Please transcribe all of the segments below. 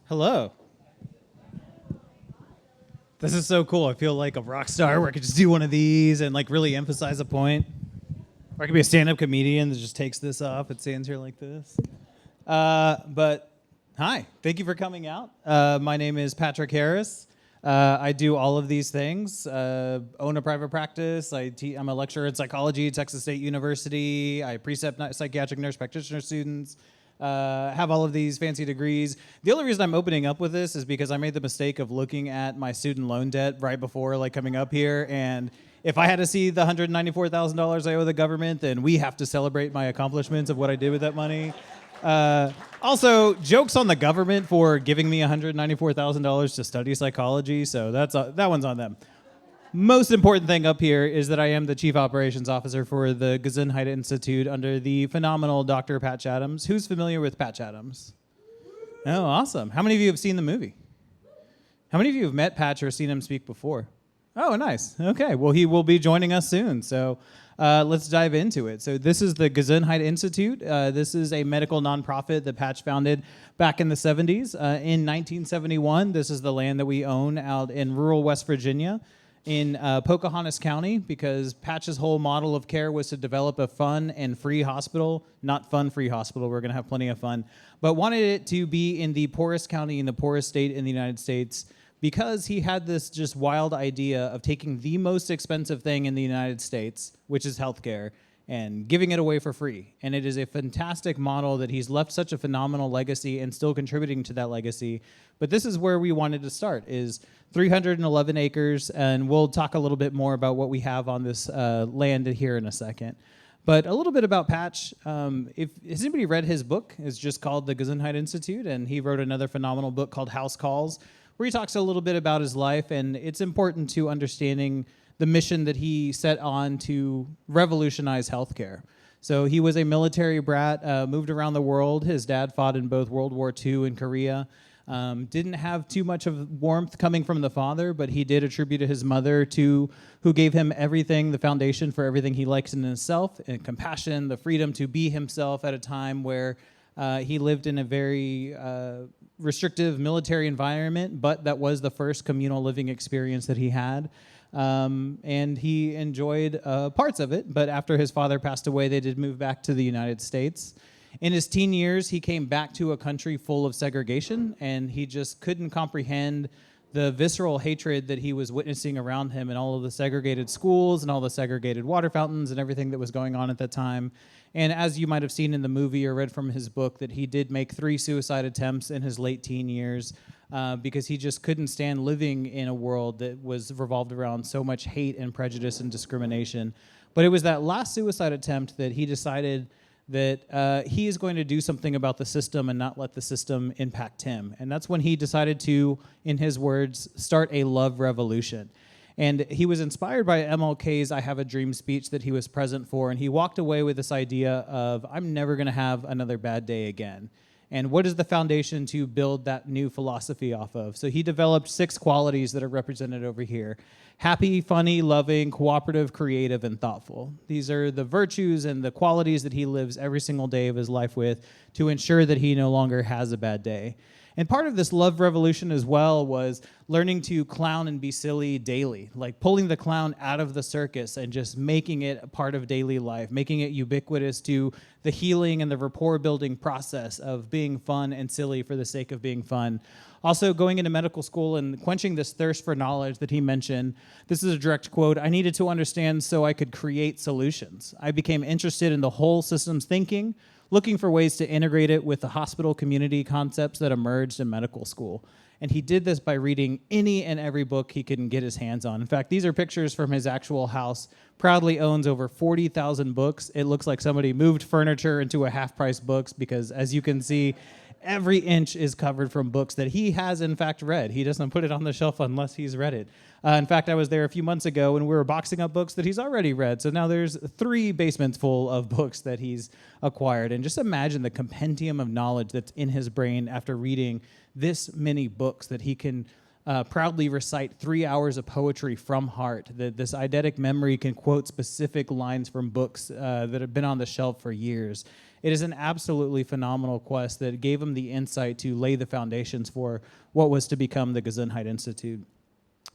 Hello. This is so cool. I feel like a rock star where I could just do one of these and like really emphasize a point. Or I could be a stand-up comedian that just takes this off and stands here like this. But hi, thank you for coming out. My name is Patrick Harris. I do all of these things. Own a private practice. I'm a lecturer in psychology at Texas State University. I precept psychiatric nurse practitioner students. Have all of these fancy degrees. The only reason I'm opening up with this is because I made the mistake of looking at my student loan debt right before coming up here, and if I had to see the $194,000 I owe the government, then we have to celebrate my accomplishments of what I did with that money. Also, jokes on the government for giving me $194,000 to study psychology, so that one's on them. Most important thing up here is that I am the Chief Operations Officer for the Gesundheit Institute under the phenomenal Dr. Patch Adams. Who's familiar with Patch Adams? Oh, awesome. How many of you have seen the movie? How many of you have met Patch or seen him speak before? Oh, nice. Okay, well, he will be joining us soon, so let's dive into it. So this is the Gesundheit Institute. This is a medical nonprofit that Patch founded back in the 70s. In 1971, this is the land that we own out in rural West Virginia, in Pocahontas County, because Patch's whole model of care was to develop a fun and free hospital, not fun-free hospital, we're going to have plenty of fun, but wanted it to be in the poorest county in the poorest state in the United States, because he had this just wild idea of taking the most expensive thing in the United States, which is healthcare, and giving it away for free. And it is a fantastic model that he's left such a phenomenal legacy and still contributing to that legacy. But this is where we wanted to start, is 311 acres, and we'll talk a little bit more about what we have on this land here in a second. But a little bit about Patch. Has anybody read his book? It's just called The Gesundheit Institute, and he wrote another phenomenal book called House Calls, where he talks a little bit about his life, and it's important to understanding the mission that he set on to revolutionize healthcare. So he was a military brat, moved around the world. His dad fought in both World War II and Korea. Didn't have too much of warmth coming from the father, but he did attribute to his mother, who gave him everything, the foundation for everything he likes in himself, and compassion, the freedom to be himself at a time where he lived in a very restrictive military environment, but that was the first communal living experience that he had. And he enjoyed parts of it, but after his father passed away, they did move back to the United States. In his teen years, he came back to a country full of segregation, and he just couldn't comprehend the visceral hatred that he was witnessing around him in all of the segregated schools and all the segregated water fountains and everything that was going on at that time. And as you might have seen in the movie or read from his book, that he did make 3 suicide attempts in his late teen years because he just couldn't stand living in a world that was revolved around so much hate and prejudice and discrimination. But it was that last suicide attempt that he decided that he is going to do something about the system and not let the system impact him. And that's when he decided to, in his words, start a love revolution. And he was inspired by MLK's I Have a Dream speech that he was present for, and he walked away with this idea of, I'm never going to have another bad day again. And what is the foundation to build that new philosophy off of? So he developed 6 qualities that are represented over here: happy, funny, loving, cooperative, creative, and thoughtful. These are the virtues and the qualities that he lives every single day of his life with to ensure that he no longer has a bad day. And part of this love revolution as well was learning to clown and be silly daily, like pulling the clown out of the circus and just making it a part of daily life, making it ubiquitous to the healing and the rapport building process of being fun and silly for the sake of being fun. Also going into medical school and quenching this thirst for knowledge that he mentioned. This is a direct quote: I needed to understand so I could create solutions. I became interested in the whole systems thinking, looking for ways to integrate it with the hospital community concepts that emerged in medical school. And he did this by reading any and every book he could get his hands on. In fact, these are pictures from his actual house. Proudly owns over 40,000 books. It looks like somebody moved furniture into a half-price books because, as you can see, every inch is covered from books that he has, in fact, read. He doesn't put it on the shelf unless he's read it. In fact, I was there a few months ago and we were boxing up books that he's already read. So now there's 3 basements full of books that he's acquired. And just imagine the compendium of knowledge that's in his brain after reading this many books that he can proudly recite 3 hours of poetry from heart. That this eidetic memory can quote specific lines from books that have been on the shelf for years. It is an absolutely phenomenal quest that gave him the insight to lay the foundations for what was to become the Gesundheit Institute.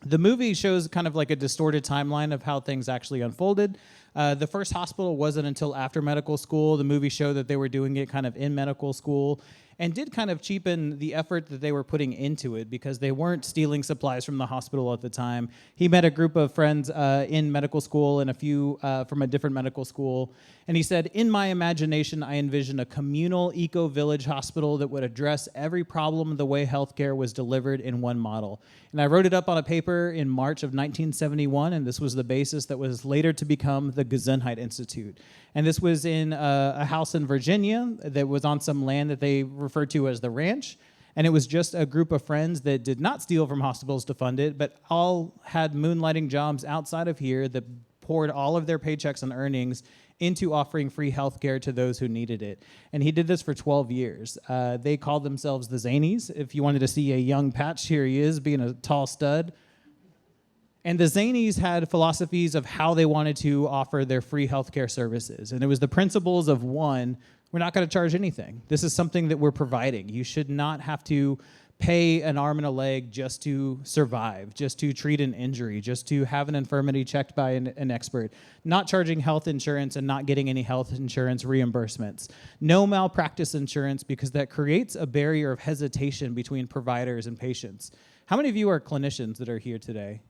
The movie shows kind of like a distorted timeline of how things actually unfolded. The first hospital wasn't until after medical school. The movie showed that they were doing it kind of in medical school and did kind of cheapen the effort that they were putting into it because they weren't stealing supplies from the hospital at the time. He met a group of friends in medical school and a few from a different medical school. And he said, in my imagination, I envision a communal eco-village hospital that would address every problem the way healthcare was delivered in one model. And I wrote it up on a paper in March of 1971, and this was the basis that was later to become the Gesundheit Institute. And this was in a house in Virginia that was on some land that they referred to as the ranch. And it was just a group of friends that did not steal from hospitals to fund it, but all had moonlighting jobs outside of here that poured all of their paychecks and earnings into offering free health care to those who needed it. And he did this for 12 years. They called themselves the Zanies. If you wanted to see a young Patch, here he is, being a tall stud. And the Zanies had philosophies of how they wanted to offer their free healthcare services. And it was the principles of one, we're not going to charge anything. This is something that we're providing. You should not have to pay an arm and a leg just to survive, just to treat an injury, just to have an infirmity checked by an expert, not charging health insurance and not getting any health insurance reimbursements. No malpractice insurance because that creates a barrier of hesitation between providers and patients. How many of you are clinicians that are here today?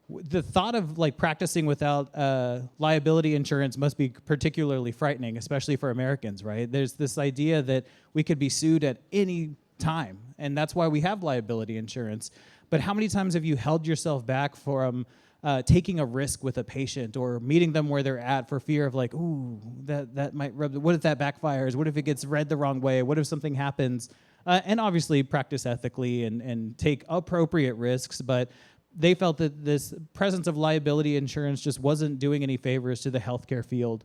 The thought of like practicing without liability insurance must be particularly frightening, especially for Americans, right? There's this idea that we could be sued at any time, and that's why we have liability insurance. But how many times have you held yourself back from taking a risk with a patient or meeting them where they're at for fear of like, ooh, that might rub, what if that backfires? What if it gets read the wrong way? What if something happens? And obviously practice ethically and take appropriate risks, but they felt that this presence of liability insurance just wasn't doing any favors to the healthcare field.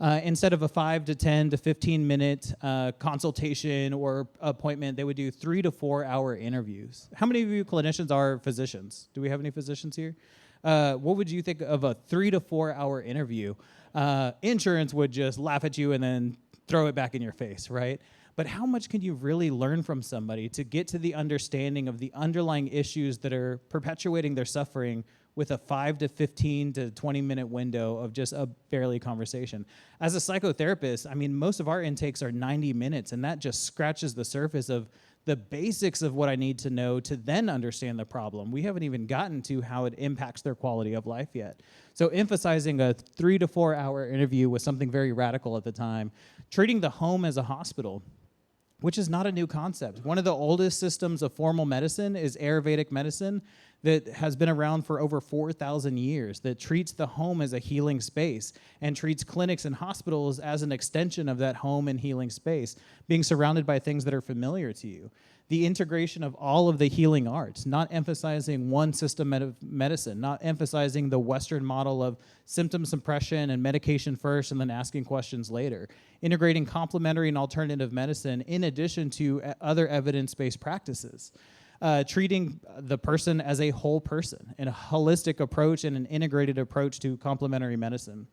Instead of a 5 to 10 to 15 minute consultation or appointment, they would do 3 to 4 hour interviews. How many of you clinicians are physicians? Do we have any physicians here? What would you think of a 3 to 4 hour interview? Insurance would just laugh at you and then throw it back in your face, right? But how much can you really learn from somebody to get to the understanding of the underlying issues that are perpetuating their suffering with a 5 to 15 to 20 minute window of just a barely conversation? As a psychotherapist, I mean, most of our intakes are 90 minutes, and that just scratches the surface of the basics of what I need to know to then understand the problem. We haven't even gotten to how it impacts their quality of life yet. So emphasizing a 3 to 4 hour interview was something very radical at the time. Treating the home as a hospital, which is not a new concept. One of the oldest systems of formal medicine is Ayurvedic medicine that has been around for over 4,000 years, that treats the home as a healing space and treats clinics and hospitals as an extension of that home and healing space, being surrounded by things that are familiar to you. The integration of all of the healing arts, not emphasizing one system of medicine, not emphasizing the Western model of symptom suppression and medication first and then asking questions later. Integrating complementary and alternative medicine in addition to other evidence-based practices. Treating the person as a whole person in a holistic approach and an integrated approach to complementary medicine.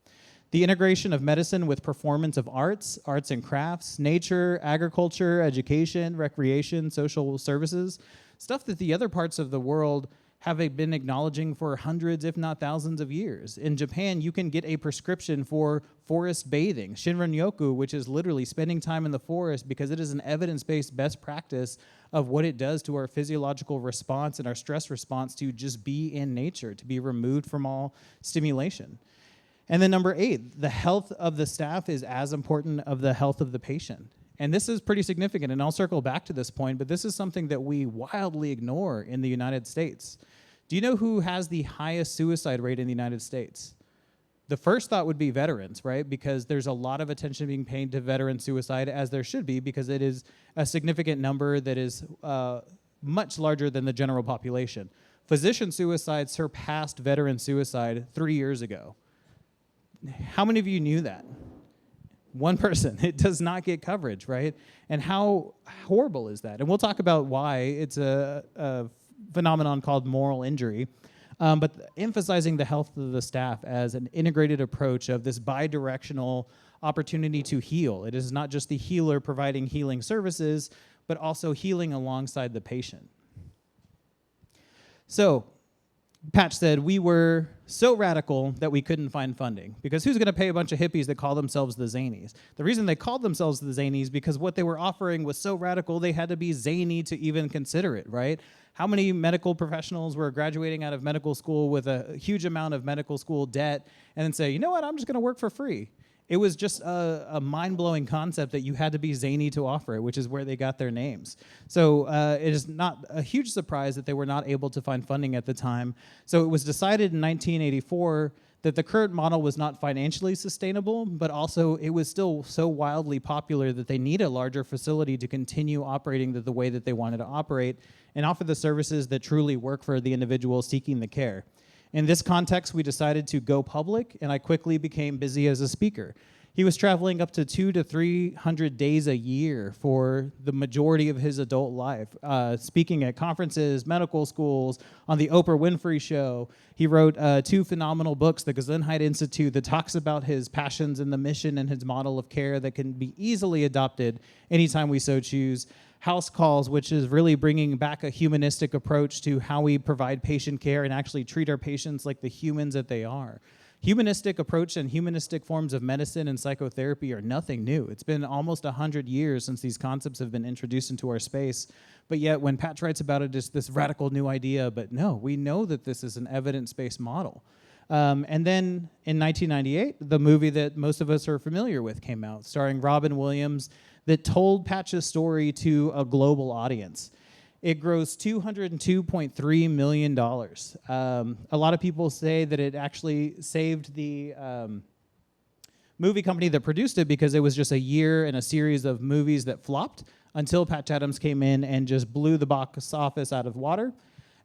The integration of medicine with performance of arts and crafts, nature, agriculture, education, recreation, social services, stuff that the other parts of the world have been acknowledging for hundreds, if not thousands of years. In Japan, you can get a prescription for forest bathing, Shinrin-yoku, which is literally spending time in the forest because it is an evidence-based best practice of what it does to our physiological response and our stress response to just be in nature, to be removed from all stimulation. And then number 8, the health of the staff is as important of the health of the patient. And this is pretty significant, and I'll circle back to this point, but this is something that we wildly ignore in the United States. Do you know who has the highest suicide rate in the United States? The first thought would be veterans, right? Because there's a lot of attention being paid to veteran suicide, as there should be, because it is a significant number that is much larger than the general population. Physician suicide surpassed veteran suicide 3 years ago. How many of you knew that? One person. It does not get coverage, right? And how horrible is that? And we'll talk about why it's a phenomenon called moral injury, but emphasizing the health of the staff as an integrated approach of this bi-directional opportunity to heal. It is not just the healer providing healing services, but also healing alongside the patient. So, Patch said, we were so radical that we couldn't find funding, because who's going to pay a bunch of hippies that call themselves the Zanies? The reason they called themselves the Zanies because what they were offering was so radical they had to be zany to even consider it, right? How many medical professionals were graduating out of medical school with a huge amount of medical school debt and then say, you know what, I'm just going to work for free? It was just a mind-blowing concept that you had to be zany to offer it, which is where they got their names. So it is not a huge surprise that they were not able to find funding at the time. So it was decided in 1984 that the current model was not financially sustainable, but also it was still so wildly popular that they need a larger facility to continue operating the way that they wanted to operate and offer the services that truly work for the individual seeking the care. In this context, we decided to go public, and I quickly became busy as a speaker. He was traveling up to 200 to 300 days a year for the majority of his adult life, speaking at conferences, medical schools, on the Oprah Winfrey Show. He wrote 2 phenomenal books, the Gesundheit Institute, that talks about his passions and the mission and his model of care that can be easily adopted anytime we so choose. House Calls, which is really bringing back a humanistic approach to how we provide patient care and actually treat our patients like the humans that they are. Humanistic approach and humanistic forms of medicine and psychotherapy are nothing new. It's been almost 100 years since these concepts have been introduced into our space, but yet when Patch writes about it, it's this radical new idea, but no, we know that this is an evidence-based model. And then in 1998, the movie that most of us are familiar with came out, starring Robin Williams, that told Patch's story to a global audience. It grossed $202.3 million. A lot of people say that it actually saved the movie company that produced it because it was just a year and a series of movies that flopped until Patch Adams came in and just blew the box office out of water.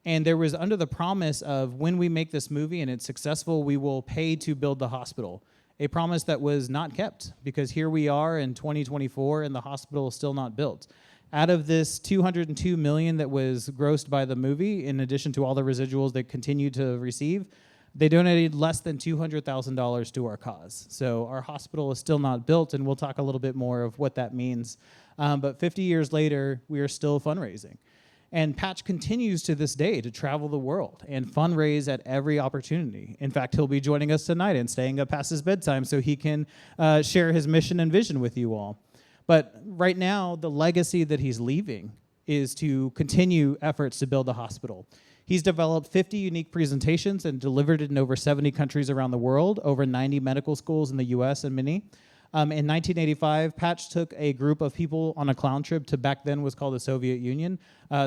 And there was under the promise of when we make this movie and it's successful, we will pay to build the hospital. A promise that was not kept, because here we are in 2024 and the hospital is still not built. Out of this $202 million that was grossed by the movie, in addition to all the residuals they continue to receive, they donated less than $200,000 to our cause. So our hospital is still not built, and we'll talk a little bit more of what that means. But 50 years later, we are still fundraising. And Patch continues to this day to travel the world and fundraise at every opportunity. In fact, he'll be joining us tonight and staying up past his bedtime so he can share his mission and vision with you all. But right now, the legacy that he's leaving is to continue efforts to build the hospital. He's developed 50 unique presentations and delivered it in over 70 countries around the world, over 90 medical schools in the US and many. In 1985, Patch took a group of people on a clown trip to back then was called the Soviet Union.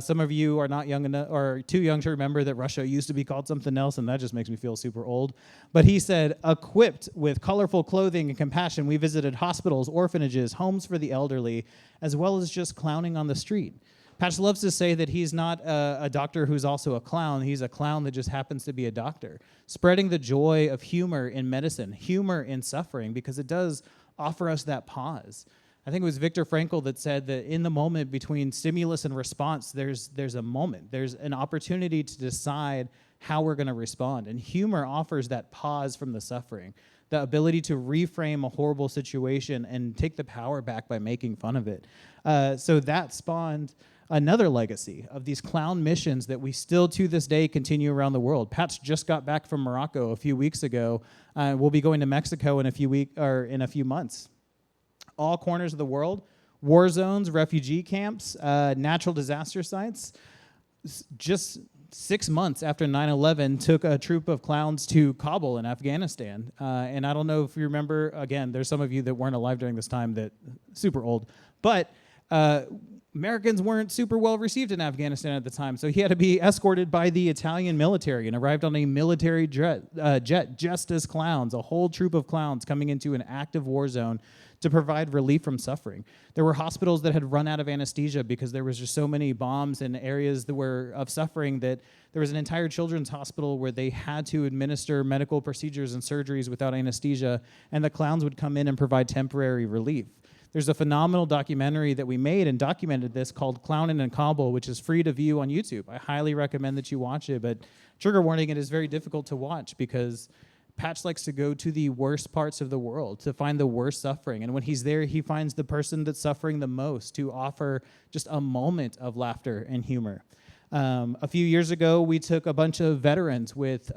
Some of you are not young enough or too young to remember that Russia used to be called something else, and that just makes me feel super old. But he said, equipped with colorful clothing and compassion, we visited hospitals, orphanages, homes for the elderly, as well as just clowning on the street. Patch loves to say that he's not a doctor who's also a clown. He's a clown that just happens to be a doctor. Spreading the joy of humor in medicine, humor in suffering, because it does offer us that pause. I think it was Viktor Frankl that said that in the moment between stimulus and response, there's a moment. There's an opportunity to decide how we're going to respond. And humor offers that pause from the suffering, the ability to reframe a horrible situation and take the power back by making fun of it. So that spawned another legacy of these clown missions that we still to this day continue around the world. Patch just got back from Morocco a few weeks ago. We'll be going to Mexico in a few months. All corners of the world, war zones, refugee camps, natural disaster sites. Just 6 months after 9/11, took a troop of clowns to Kabul in Afghanistan. And I don't know if you remember, again, there's some of you that weren't alive during this time that super old, but Americans weren't super well received in Afghanistan at the time, so he had to be escorted by the Italian military and arrived on a military jet just as clowns, a whole troop of clowns coming into an active war zone to provide relief from suffering. There were hospitals that had run out of anesthesia because there was just so many bombs in areas that were of suffering that there was an entire children's hospital where they had to administer medical procedures and surgeries without anesthesia, and the clowns would come in and provide temporary relief. There's a phenomenal documentary that we made and documented this called Clownin' and Cobble, which is free to view on YouTube. I highly recommend that you watch it, but trigger warning, it is very difficult to watch because Patch likes to go to the worst parts of the world to find the worst suffering. And when he's there, he finds the person that's suffering the most to offer just a moment of laughter and humor. A few years ago, we took a bunch of veterans with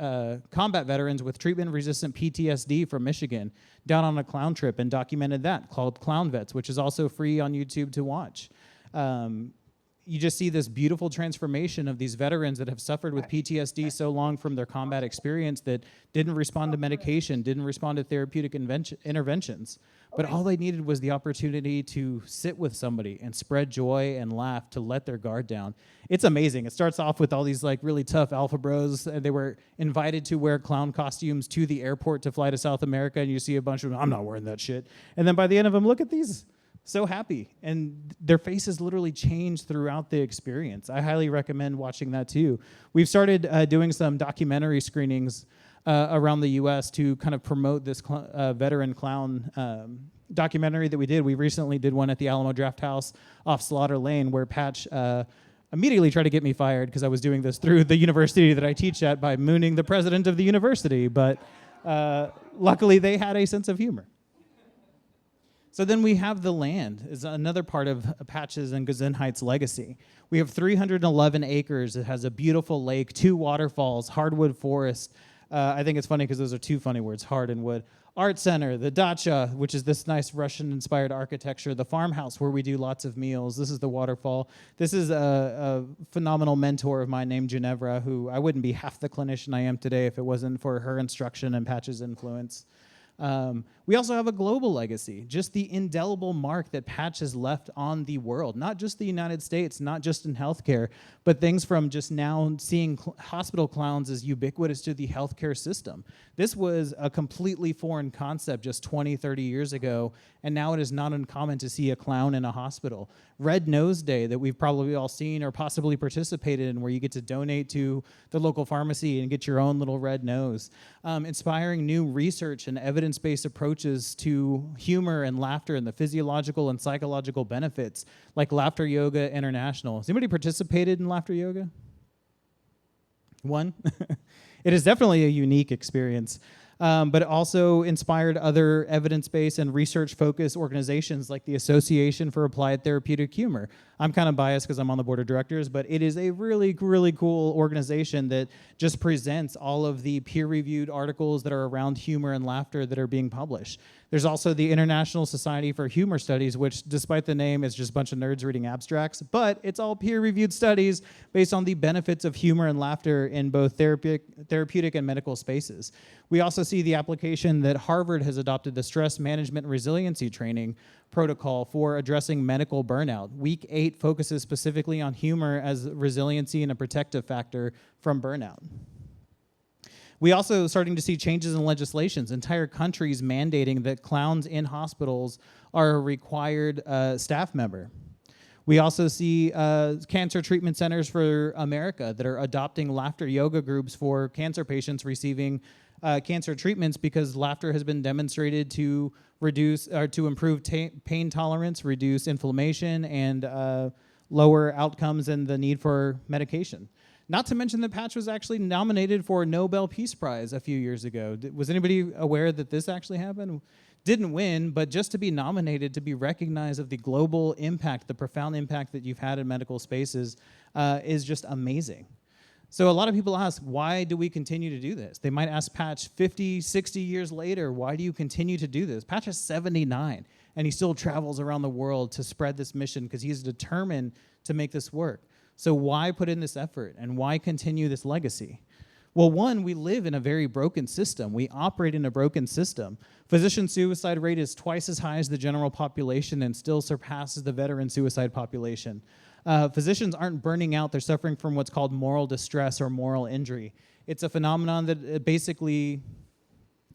combat veterans with treatment-resistant PTSD from Michigan down on a clown trip and documented that, called Clown Vets, which is also free on YouTube to watch. You just see this beautiful transformation of these veterans that have suffered with PTSD so long from their combat experience that didn't respond to medication, didn't respond to therapeutic interventions. But all they needed was the opportunity to sit with somebody and spread joy and laugh to let their guard down. It's amazing. It starts off with all these like really tough alpha bros. They were invited to wear clown costumes to the airport to fly to South America, and you see a bunch of them, I'm not wearing that shit. And then by the end of them, look at these. So happy, and their faces literally change throughout the experience. I highly recommend watching that too. We've started doing some documentary screenings around the U.S. to kind of promote this veteran clown documentary that we did. We recently did one at the Alamo Draft House off Slaughter Lane, where Patch immediately tried to get me fired because I was doing this through the university that I teach at by mooning the president of the university, but luckily they had a sense of humor. So then we have the land is another part of Patch's and Gesundheit's legacy. We have 311 acres. It has a beautiful lake, 2 waterfalls, hardwood forest. I think it's funny because those are 2 funny words, hard and wood. Art center, the dacha, which is this nice Russian-inspired architecture, the farmhouse where we do lots of meals. This is the waterfall. This is a phenomenal mentor of mine named Ginevra, who I wouldn't be half the clinician I am today if it wasn't for her instruction and Patch's influence. We also have a global legacy, just the indelible mark that Patch has left on the world, not just the United States, not just in healthcare, but things from just now seeing hospital clowns as ubiquitous to the healthcare system. This was a completely foreign concept just 20, 30 years ago, and now it is not uncommon to see a clown in a hospital. Red Nose Day that we've probably all seen or possibly participated in, where you get to donate to the local pharmacy and get your own little red nose. Inspiring new research and evidence-based approaches to humor and laughter and the physiological and psychological benefits, like Laughter Yoga International. Has anybody participated in Laughter Yoga? One? It is definitely a unique experience. But it also inspired other evidence-based and research-focused organizations like the Association for Applied Therapeutic Humor. I'm kind of biased because I'm on the board of directors, but it is a really, really cool organization that just presents all of the peer-reviewed articles that are around humor and laughter that are being published. There's also the International Society for Humor Studies, which, despite the name, is just a bunch of nerds reading abstracts, but it's all peer-reviewed studies based on the benefits of humor and laughter in both therapeutic and medical spaces. We also see the application that Harvard has adopted the Stress Management and Resiliency Training protocol for addressing medical burnout. Week 8 focuses specifically on humor as resiliency and a protective factor from burnout. We also starting to see changes in legislations, entire countries mandating that clowns in hospitals are a required staff member. We also see cancer treatment centers for America that are adopting laughter yoga groups for cancer patients receiving cancer treatments because laughter has been demonstrated to reduce or to improve pain tolerance, reduce inflammation, and lower outcomes and the need for medication. Not to mention that Patch was actually nominated for a Nobel Peace Prize a few years ago. Was anybody aware that this actually happened? Didn't win, but just to be nominated, to be recognized of the global impact, the profound impact that you've had in medical spaces is just amazing. So a lot of people ask, why do we continue to do this? They might ask Patch 50, 60 years later, why do you continue to do this? Patch is 79, and he still travels around the world to spread this mission because he's determined to make this work. So why put in this effort, and why continue this legacy? Well, one, we live in a very broken system. We operate in a broken system. Physician suicide rate is twice as high as the general population and still surpasses the veteran suicide population. Physicians aren't burning out. They're suffering from what's called moral distress or moral injury. It's a phenomenon that basically,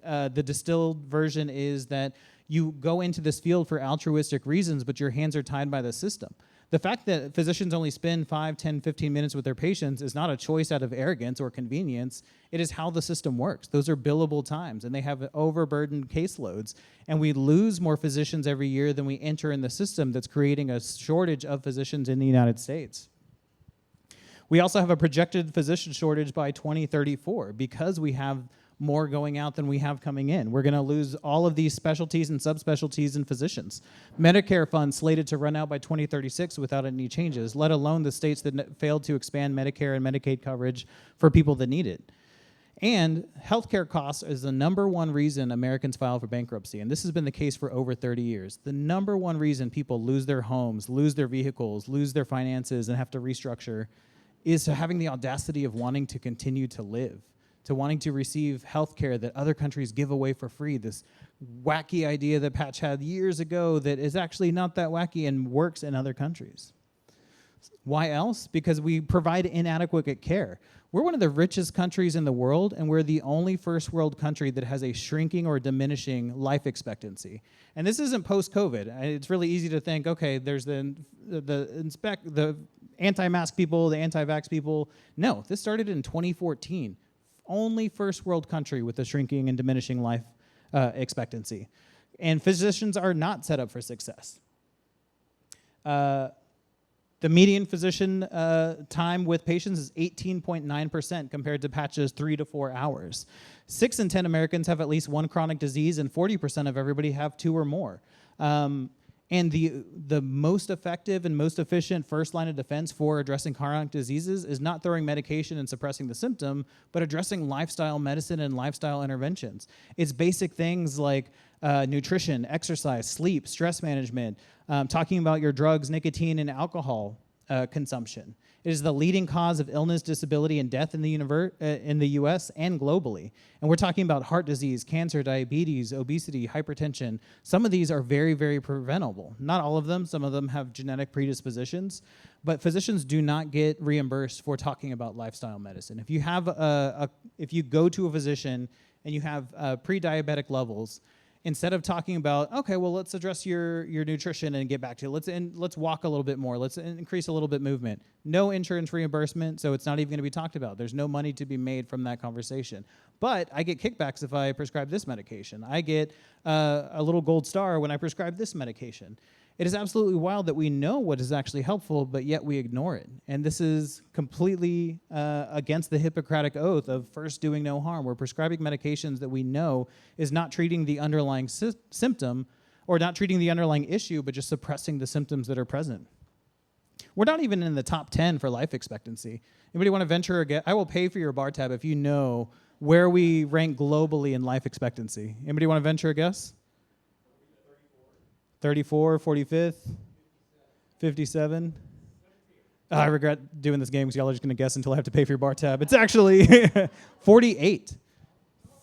the distilled version is that you go into this field for altruistic reasons, but your hands are tied by the system. The fact that physicians only spend 5, 10, 15 minutes with their patients is not a choice out of arrogance or convenience. It is how the system works. Those are billable times, and they have overburdened caseloads. And we lose more physicians every year than we enter in the system that's creating a shortage of physicians in the United States. We also have a projected physician shortage by 2034 because we have more going out than we have coming in. We're going to lose all of these specialties and subspecialties in physicians. Medicare funds slated to run out by 2036 without any changes, let alone the states that failed to expand Medicare and Medicaid coverage for people that need it. And healthcare costs is the number one reason Americans file for bankruptcy, and this has been the case for over 30 years. The number one reason people lose their homes, lose their vehicles, lose their finances, and have to restructure is having the audacity of wanting to continue to live, to wanting to receive health care that other countries give away for free, this wacky idea that Patch had years ago that is actually not that wacky and works in other countries. Why else? Because we provide inadequate care. We're one of the richest countries in the world, and we're the only first world country that has a shrinking or diminishing life expectancy. And this isn't post-COVID. It's really easy to think, okay, there's the anti-mask people, the anti-vax people. No, this started in 2014. Only first world country with a shrinking and diminishing life expectancy. And physicians are not set up for success. The median physician time with patients is 18.9% compared to Patch's 3 to 4 hours. 6 in 10 Americans have at least one chronic disease, and 40% of everybody have 2 or more. And the most effective and most efficient first line of defense for addressing chronic diseases is not throwing medication and suppressing the symptom, but addressing lifestyle medicine and lifestyle interventions. It's basic things like nutrition, exercise, sleep, stress management, talking about your drugs, nicotine, and alcohol consumption. It is the leading cause of illness, disability, and death in the U.S. and globally. And we're talking about heart disease, cancer, diabetes, obesity, hypertension. Some of these are very, very preventable. Not all of them. Some of them have genetic predispositions. But physicians do not get reimbursed for talking about lifestyle medicine. If you have if you go to a physician and you have pre-diabetic levels, instead of talking about, okay, well, let's address your nutrition and get back to it. Let's walk a little bit more. Let's increase a little bit movement. No insurance reimbursement, so it's not even going to be talked about. There's no money to be made from that conversation. But I get kickbacks if I prescribe this medication. I get a little gold star when I prescribe this medication. It is absolutely wild that we know what is actually helpful, but yet we ignore it. And this is completely against the Hippocratic oath of first doing no harm. We're prescribing medications that we know is not treating the underlying symptom or not treating the underlying issue, but just suppressing the symptoms that are present. We're not even in the top 10 for life expectancy. Anybody want to venture a guess? I will pay for your bar tab if you know where we rank globally in life expectancy. Anybody want to venture a guess? 34, 45th, 57. I regret doing this game because y'all are just going to guess until I have to pay for your bar tab. It's actually 48.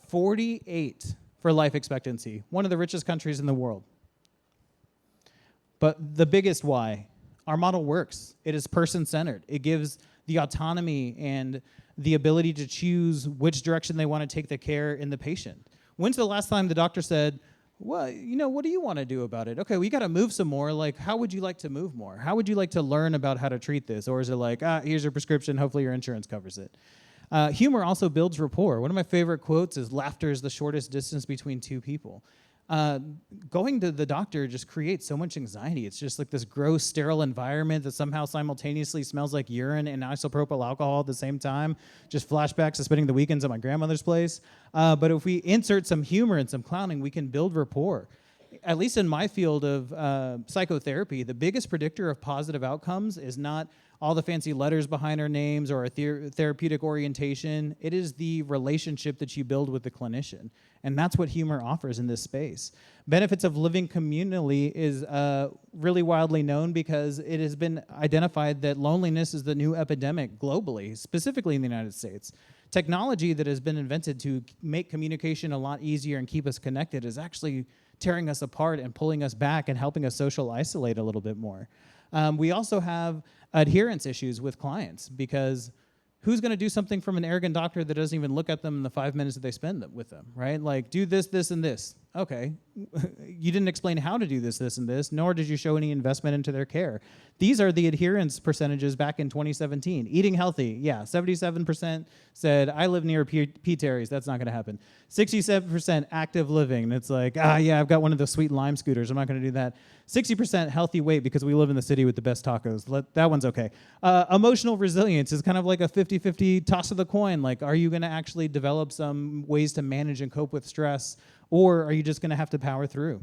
48 for life expectancy. One of the richest countries in the world. But the biggest why, our model works. It is person-centered. It gives the autonomy and the ability to choose which direction they want to take the care in the patient. When's the last time the doctor said, well, what do you want to do about it? Okay, we got to move some more. Like, how would you like to move more? How would you like to learn about how to treat this? Or is it like, here's your prescription, hopefully your insurance covers it? Humor also builds rapport. One of my favorite quotes is, laughter is the shortest distance between two people. Going to the doctor just creates so much anxiety. It's just like this gross, sterile environment that somehow simultaneously smells like urine and isopropyl alcohol at the same time. Just flashbacks to spending the weekends at my grandmother's place. But if we insert some humor and some clowning, we can build rapport. At least in my field of psychotherapy, the biggest predictor of positive outcomes is not all the fancy letters behind our names or a therapeutic orientation. It is the relationship that you build with the clinician. And that's what humor offers in this space. Benefits of living communally is really widely known because it has been identified that loneliness is the new epidemic globally, specifically in the United States. Technology that has been invented to make communication a lot easier and keep us connected is actually tearing us apart and pulling us back and helping us social isolate a little bit more. We also have adherence issues with clients because who's going to do something from an arrogant doctor that doesn't even look at them in the 5 minutes that they spend with them, right? Like, do this, this, and this. Okay, you didn't explain how to do this, this, and this, nor did you show any investment into their care. These are the adherence percentages back in 2017. Eating healthy, yeah, 77% said, I live near P. Terry's, that's not gonna happen. 67% active living, and it's like, yeah, I've got one of those sweet lime scooters, I'm not gonna do that. 60% healthy weight because we live in the city with the best tacos. That one's okay. Emotional resilience is kind of like a 50-50 toss of the coin. Like, are you gonna actually develop some ways to manage and cope with stress, or are you just gonna have to power through?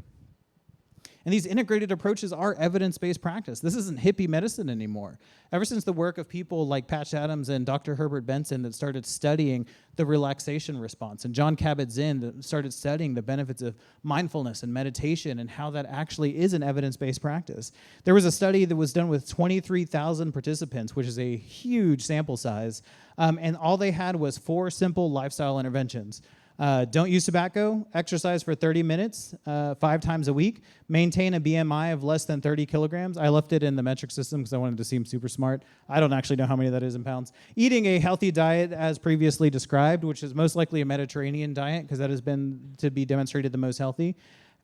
And these integrated approaches are evidence-based practice. This isn't hippie medicine anymore. Ever since the work of people like Patch Adams and Dr. Herbert Benson that started studying the relaxation response, and John Kabat-Zinn that started studying the benefits of mindfulness and meditation and how that actually is an evidence-based practice. There was a study that was done with 23,000 participants, which is a huge sample size, and all they had was 4 simple lifestyle interventions. Don't use tobacco, exercise for 30 minutes, 5 times a week, maintain a BMI of less than 30 kilograms. I left it in the metric system because I wanted to seem super smart. I don't actually know how many that is in pounds. Eating a healthy diet as previously described, which is most likely a Mediterranean diet because that has been to be demonstrated the most healthy.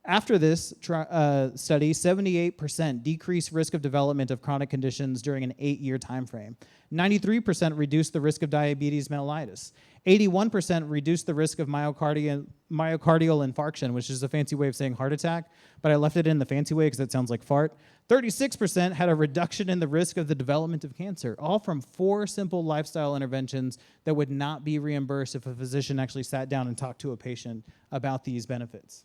After this study, 78% decreased risk of development of chronic conditions during an 8-year time frame. 93% reduced the risk of diabetes mellitus. 81% reduced the risk of myocardial infarction, which is a fancy way of saying heart attack, but I left it in the fancy way because that sounds like fart. 36% had a reduction in the risk of the development of cancer, all from 4 simple lifestyle interventions that would not be reimbursed if a physician actually sat down and talked to a patient about these benefits.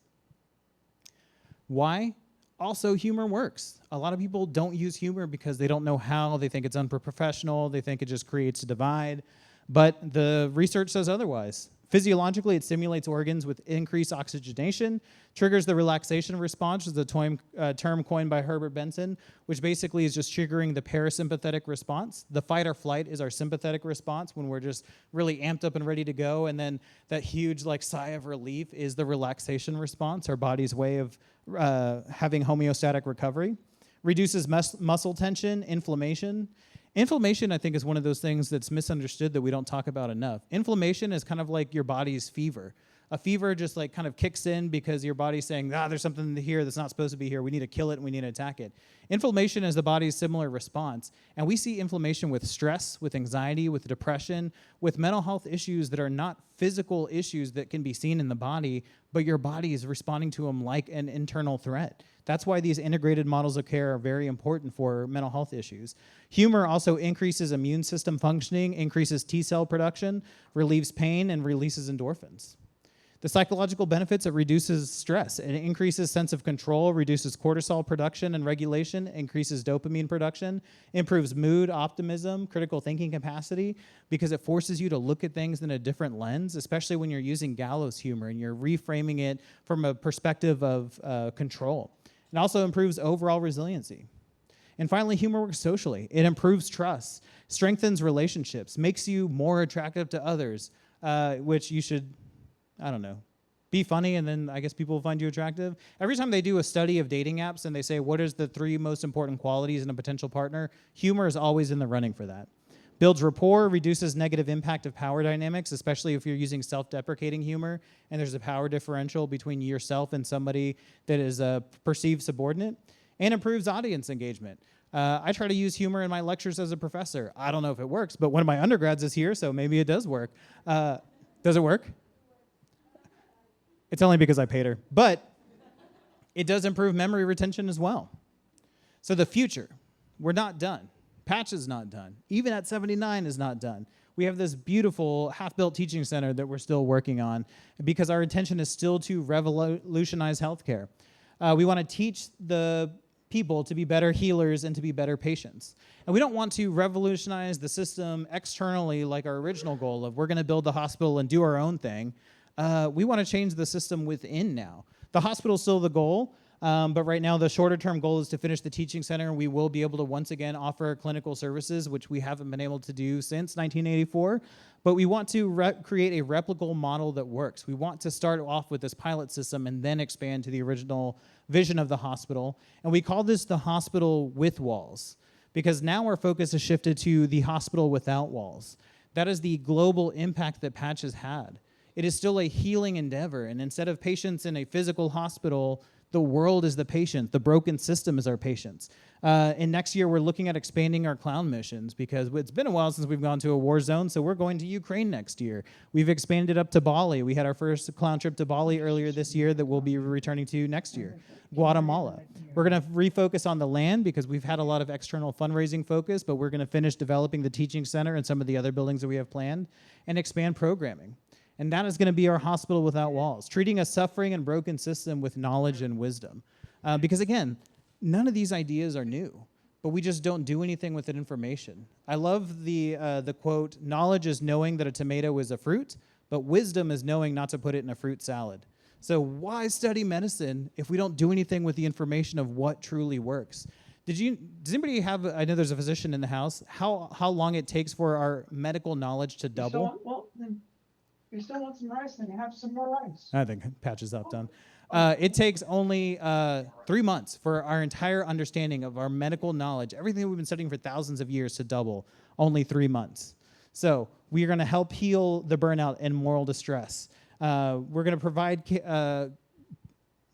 Why? Also, humor works. A lot of people don't use humor because they don't know how. They think it's unprofessional. They think it just creates a divide. But the research says otherwise. Physiologically, it stimulates organs with increased oxygenation, triggers the relaxation response, which is a term coined by Herbert Benson, which basically is just triggering the parasympathetic response. The fight or flight is our sympathetic response when we're just really amped up and ready to go, and then that huge sigh of relief is the relaxation response, our body's way of having homeostatic recovery. Reduces muscle tension, inflammation. Inflammation, I think, is one of those things that's misunderstood that we don't talk about enough. Inflammation is kind of like your body's fever. A fever just kind of kicks in because your body's saying, there's something here that's not supposed to be here. We need to kill it and we need to attack it. Inflammation is the body's similar response. And we see inflammation with stress, with anxiety, with depression, with mental health issues that are not physical issues that can be seen in the body, but your body is responding to them like an internal threat. That's why these integrated models of care are very important for mental health issues. Humor also increases immune system functioning, increases T-cell production, relieves pain, and releases endorphins. The psychological benefits, it reduces stress. It increases sense of control, reduces cortisol production and regulation, increases dopamine production, improves mood, optimism, critical thinking capacity, because it forces you to look at things in a different lens, especially when you're using gallows humor and you're reframing it from a perspective of control. It also improves overall resiliency. And finally, humor works socially. It improves trust, strengthens relationships, makes you more attractive to others, which you should, be funny, and then I guess people will find you attractive. Every time they do a study of dating apps and they say, what is the 3 most important qualities in a potential partner? Humor is always in the running for that. Builds rapport, reduces negative impact of power dynamics, especially if you're using self-deprecating humor and there's a power differential between yourself and somebody that is a perceived subordinate, and improves audience engagement. I try to use humor in my lectures as a professor. I don't know if it works, but one of my undergrads is here, so maybe it does work. Does it work? It's only because I paid her. But it does improve memory retention as well. So the future, we're not done. Patch is not done. Even at 79 is not done. We have this beautiful half-built teaching center that we're still working on because our intention is still to revolutionize healthcare. We want to teach the people to be better healers and to be better patients. And we don't want to revolutionize the system externally like our original goal of we're going to build the hospital and do our own thing. We want to change the system within now. The hospital is still the goal, but right now the shorter-term goal is to finish the teaching center. We will be able to once again offer clinical services, which we haven't been able to do since 1984. But we want to create a replicable model that works. We want to start off with this pilot system and then expand to the original vision of the hospital. And we call this the hospital with walls, because now our focus has shifted to the hospital without walls. That is the global impact that Patch has had. it is still a healing endeavor. And instead of patients in a physical hospital, the world is the patient. The broken system is our patients. And next year, we're looking at expanding our clown missions because it's been a while since we've gone to a war zone, so we're going to Ukraine next year. We've expanded up to Bali. We had our first clown trip to Bali earlier this year that we'll be returning to next year. Guatemala. We're going to refocus on the land because we've had a lot of external fundraising focus, but we're going to finish developing the teaching center and some of the other buildings that we have planned and expand programming. And that is going to be our hospital without walls, treating a suffering and broken system with knowledge and wisdom. Because again, none of these ideas are new, but we just don't do anything with that information. I love the quote, knowledge is knowing that a tomato is a fruit, but wisdom is knowing not to put it in a fruit salad. So why study medicine if we don't do anything with the information of what truly works? Does anybody have, I know there's a physician in the house, how long it takes for our medical knowledge to double? You still want some rice, then you have some more rice. I think Patch is done. It takes only 3 months for our entire understanding of our medical knowledge, everything we've been studying for thousands of years to double, only 3 months. So we are going to help heal the burnout and moral distress. We're going to provide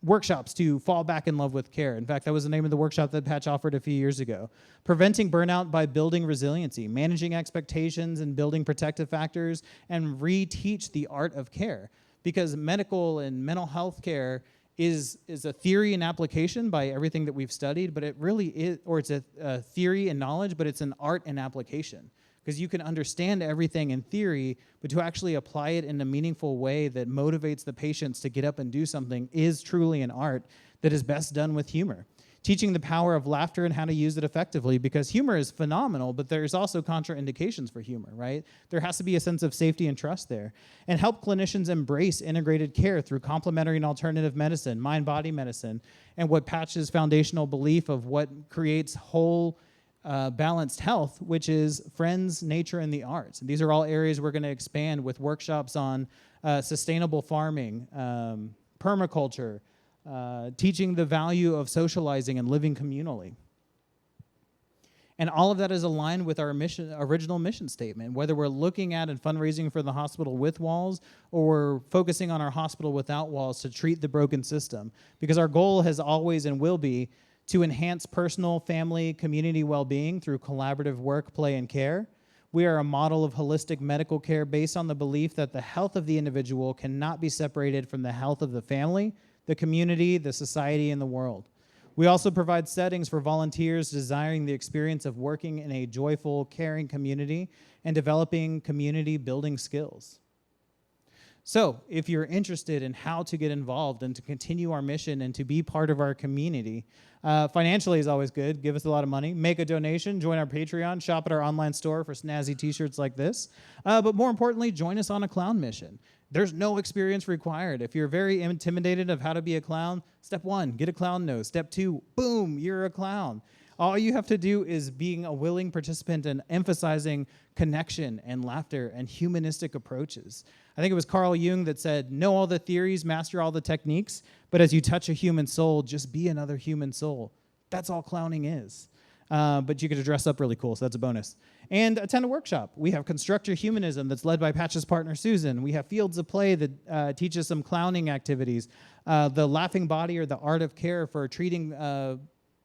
workshops to fall back in love with care. In fact, that was the name of the workshop that Patch offered a few years ago. Preventing burnout by building resiliency, managing expectations and building protective factors, and reteach the art of care. Because medical and mental health care is a theory and application by everything that we've studied, but it really is, or it's a theory and knowledge, but it's an art and application. Because you can understand everything in theory, but to actually apply it in a meaningful way that motivates the patients to get up and do something is truly an art that is best done with humor. Teaching the power of laughter and how to use it effectively, because humor is phenomenal, but there's also contraindications for humor, right? There has to be a sense of safety and trust there. And help clinicians embrace integrated care through complementary and alternative medicine, mind-body medicine, and what Patch's foundational belief of what creates whole balanced health, which is friends, nature, and the arts. And these are all areas we're going to expand with workshops on sustainable farming, permaculture, teaching the value of socializing and living communally. And all of that is aligned with our original mission statement, whether we're looking at and fundraising for the hospital with walls or we're focusing on our hospital without walls to treat the broken system. Because our goal has always and will be to enhance personal, family, community well-being through collaborative work, play, and care. We are a model of holistic medical care based on the belief that the health of the individual cannot be separated from the health of the family, the community, the society, and the world. We also provide settings for volunteers desiring the experience of working in a joyful, caring community and developing community-building skills. So, if you're interested in how to get involved and to continue our mission and to be part of our community, financially is always good. Give us a lot of money. Make a donation. Join our Patreon. Shop at our online store for snazzy t-shirts like this. But more importantly, join us on a clown mission. There's no experience required. If you're very intimidated of how to be a clown, step 1, get a clown nose. Step 2, boom, you're a clown. All you have to do is being a willing participant and emphasizing connection and laughter and humanistic approaches. I think it was Carl Jung that said, know all the theories, master all the techniques, but as you touch a human soul, just be another human soul. That's all clowning is. But you get to dress up really cool, so that's a bonus. And attend a workshop. We have Construct Your Humanism that's led by Patch's partner, Susan. We have Fields of Play that teaches some clowning activities. The Laughing Body or the Art of Care for treating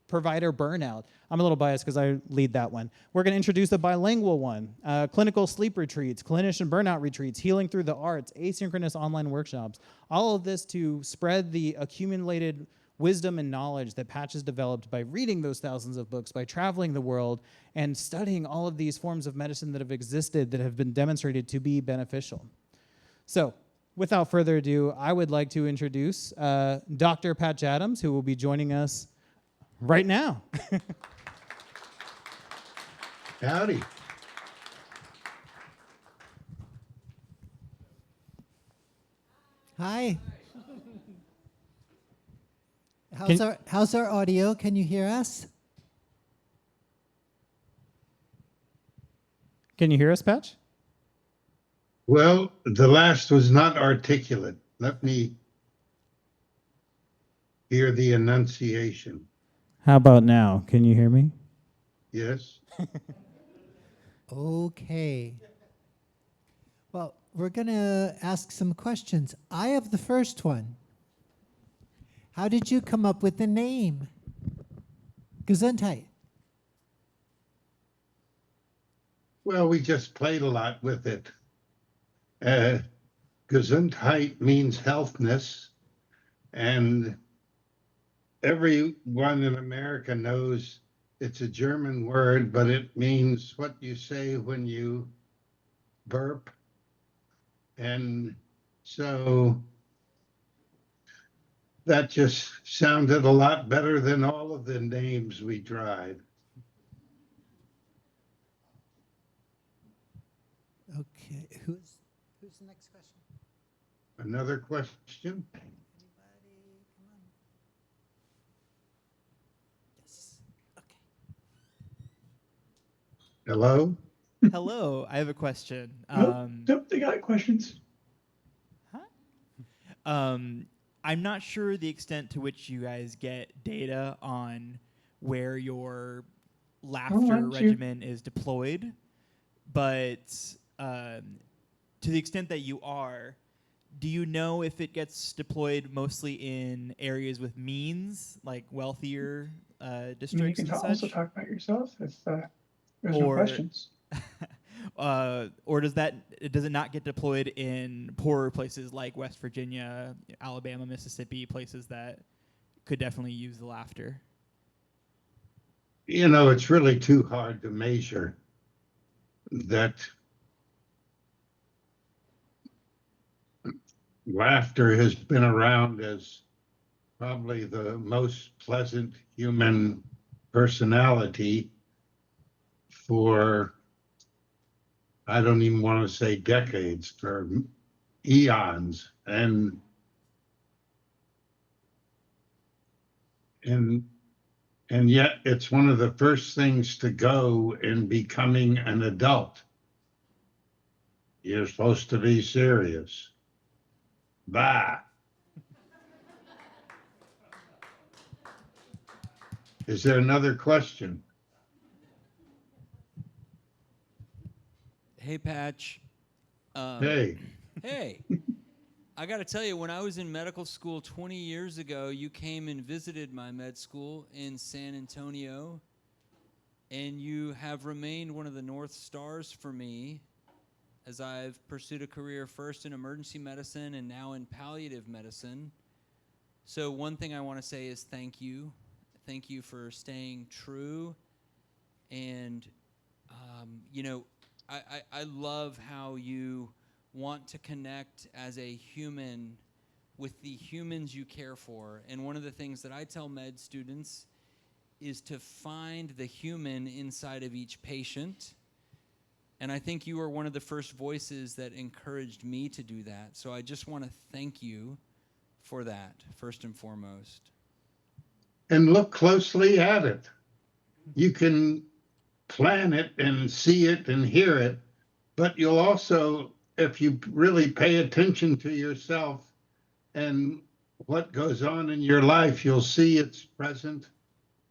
provider burnout. I'm a little biased because I lead that one. We're going to introduce a bilingual one, clinical sleep retreats, clinician burnout retreats, healing through the arts, asynchronous online workshops. All of this to spread the accumulated wisdom and knowledge that Patch has developed by reading those thousands of books, by traveling the world, and studying all of these forms of medicine that have existed that have been demonstrated to be beneficial. So, without further ado, I would like to introduce Dr. Patch Adams, who will be joining us right now. Howdy. Hi. How's our audio? Can you hear us? Can you hear us, Patch? Well, the last was not articulate. Let me hear the enunciation. How about now? Can you hear me? Yes? Okay. Well, we're gonna ask some questions. I have the first one. How did you come up with the name? Gesundheit. Well, we just played a lot with it. Gesundheit means healthness, and everyone in America knows it's a German word, but it means what you say when you burp. And so that just sounded a lot better than all of the names we tried. Okay, who's the next question? Another question? Anybody? Come on. Yes. Okay. Hello? Hello, I have a question. Nope, they got questions. I'm not sure the extent to which you guys get data on where your laughter regimen is deployed, but to the extent that you are, do you know if it gets deployed mostly in areas with means, like wealthier districts You can and such? also talk about yourself if there's no Or- questions. Or does it not get deployed in poorer places like West Virginia, Alabama, Mississippi, places that could definitely use the laughter? You know, it's really too hard to measure that. Laughter has been around as probably the most pleasant human personality for, I don't even want to say decades, for eons. And yet it's one of the first things to go in becoming an adult. You're supposed to be serious. Bah. Is there another question? Hey, Patch. Hey, Hey. I got to tell you, when I was in medical school 20 years ago, you came and visited my med school in San Antonio, and you have remained one of the North Stars for me as I've pursued a career first in emergency medicine and now in palliative medicine. So one thing I want to say is thank you. Thank you for staying true. And, I love how you want to connect as a human with the humans you care for. And one of the things that I tell med students is to find the human inside of each patient. And I think you are one of the first voices that encouraged me to do that. So I just want to thank you for that, first and foremost. and look closely at it. You can plan it and see it and hear it, but you'll also, if you really pay attention to yourself and what goes on in your life, you'll see it's present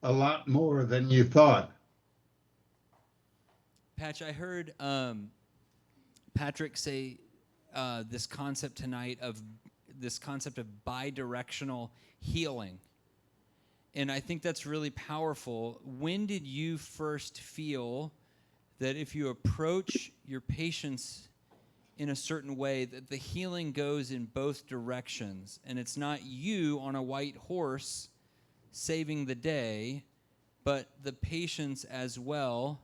a lot more than you thought. Patch, I heard Patrick say this concept tonight of bidirectional healing. And I think that's really powerful. When did you first feel that if you approach your patients in a certain way, that the healing goes in both directions, and it's not you on a white horse saving the day, but the patients as well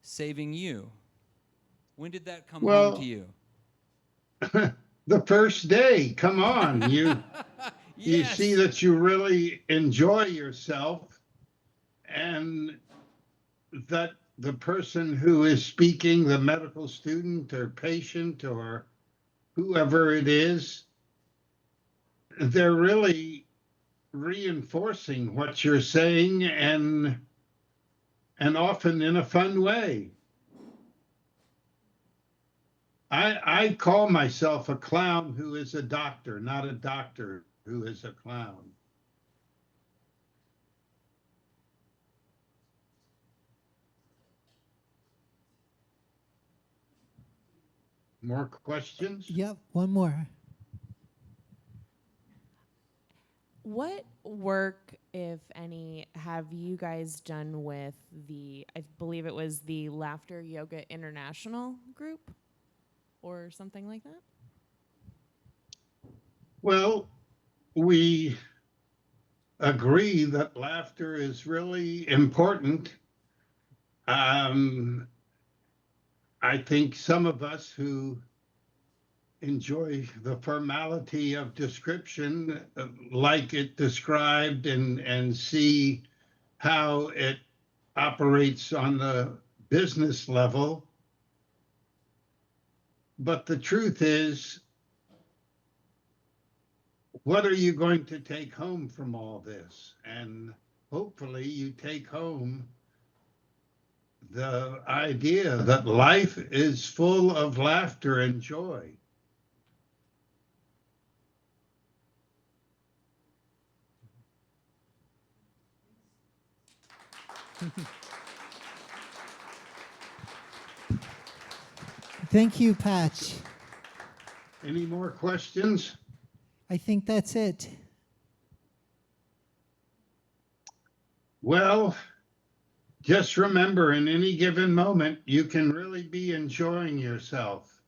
saving you? When did that come home to you? The first day, come on, you you Yes. see that you really enjoy yourself, and that the person who is speaking, the medical student or patient or whoever it is, they're really reinforcing what you're saying, and often in a fun way. I call myself a clown who is a doctor, not a doctor who is a clown. More questions? Yep, one more. What work, if any, have you guys done with I believe it was the Laughter Yoga International group or something like that? Well, we agree that laughter is really important. I think some of us who enjoy the formality of description, like it described, and see how it operates on the business level. But the truth is, what are you going to take home from all this? And hopefully you take home the idea that life is full of laughter and joy. Thank you, Patch. Any more questions? I think that's it. Well, just remember, in any given moment, you can really be enjoying yourself.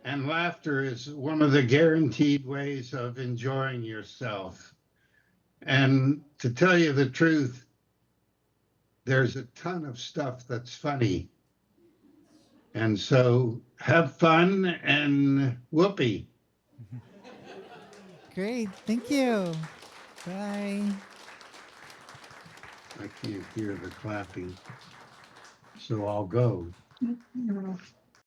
And laughter is one of the guaranteed ways of enjoying yourself. And to tell you the truth, there's a ton of stuff that's funny. And so have fun and whoopee. Great, thank you. Bye. I can't hear the clapping, so I'll go. You know.